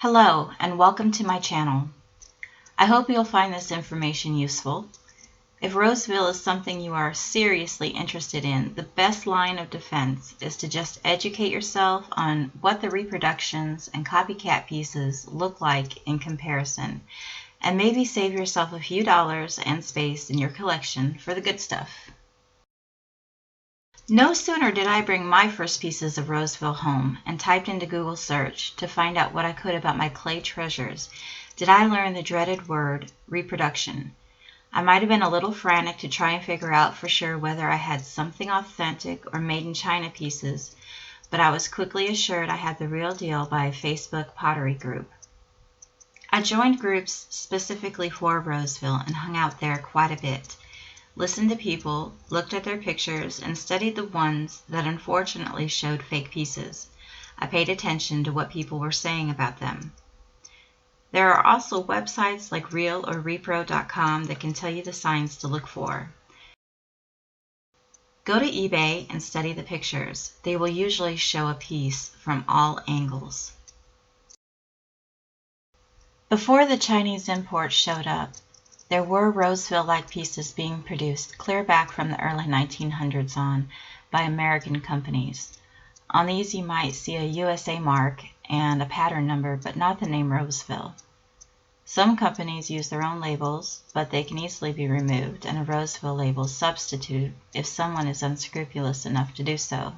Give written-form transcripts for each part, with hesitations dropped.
Hello and welcome to my channel. I hope you'll find this information useful. If Roseville is something you are seriously interested in, the best line of defense is to just educate yourself on what the reproductions and copycat pieces look like in comparison, and maybe save yourself a few dollars and space in your collection for the good stuff. No sooner did I bring my first pieces of Roseville home and typed into Google search to find out what I could about my clay treasures, did I learn the dreaded word reproduction. I might have been a little frantic to try and figure out for sure whether I had something authentic or made in China pieces, but I was quickly assured I had the real deal by a Facebook pottery group. I joined groups specifically for Roseville and hung out there quite a bit. Listened to people, looked at their pictures, and studied the ones that unfortunately showed fake pieces. I paid attention to what people were saying about them. There are also websites like Real or Repro.com that can tell you the signs to look for. Go to eBay and study the pictures. They will usually show a piece from all angles. Before the Chinese imports showed up, there were Roseville-like pieces being produced clear back from the early 1900s on by American companies. On these you might see a USA mark and a pattern number, but not the name Roseville. Some companies use their own labels, but they can easily be removed and a Roseville label substituted if someone is unscrupulous enough to do so.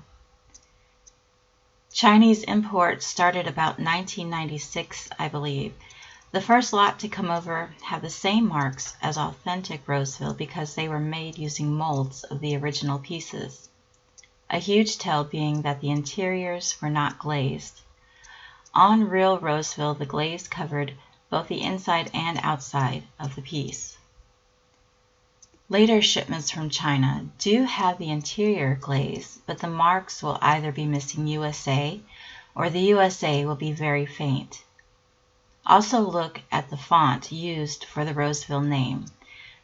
Chinese imports started about 1996, I believe. The first lot to come over have the same marks as authentic Roseville because they were made using molds of the original pieces. A huge tell being that the interiors were not glazed. On real Roseville, the glaze covered both the inside and outside of the piece. Later shipments from China do have the interior glaze, but the marks will either be missing USA or the USA will be very faint. Also look at the font used for the Roseville name.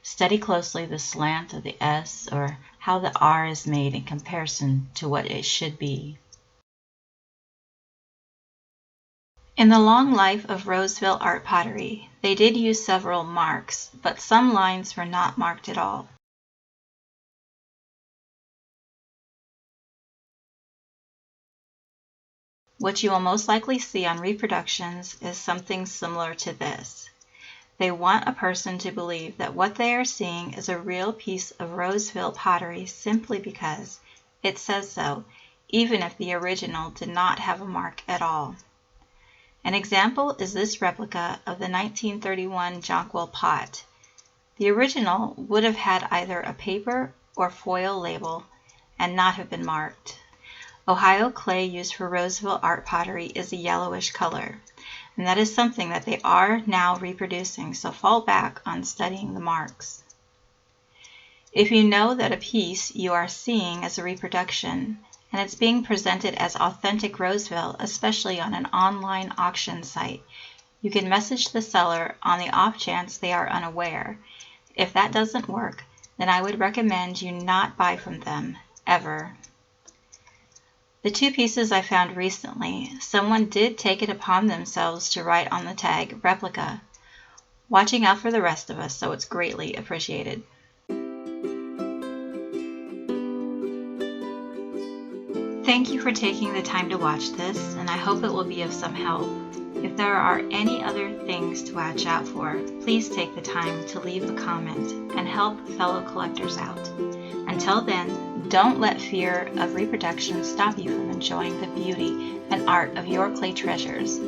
Study closely the slant of the S or how the R is made in comparison to what it should be. In the long life of Roseville art pottery, they did use several marks, but some lines were not marked at all. What you will most likely see on reproductions is something similar to this. They want a person to believe that what they are seeing is a real piece of Roseville pottery simply because it says so, even if the original did not have a mark at all. An example is this replica of the 1931 jonquil pot. The original would have had either a paper or foil label and not have been marked. Ohio clay used for Roseville art pottery is a yellowish color, and that is something that they are now reproducing, so fall back on studying the marks. If you know that a piece you are seeing is a reproduction, and it's being presented as authentic Roseville, especially on an online auction site, you can message the seller on the off chance they are unaware. If that doesn't work, then I would recommend you not buy from them, ever. The two pieces I found recently, someone did take it upon themselves to write on the tag replica, watching out for the rest of us, so it's greatly appreciated. Thank you for taking the time to watch this, and I hope it will be of some help. If there are any other things to watch out for, please take the time to leave a comment and help fellow collectors out. Until then, don't let fear of reproduction stop you from enjoying the beauty and art of your clay treasures.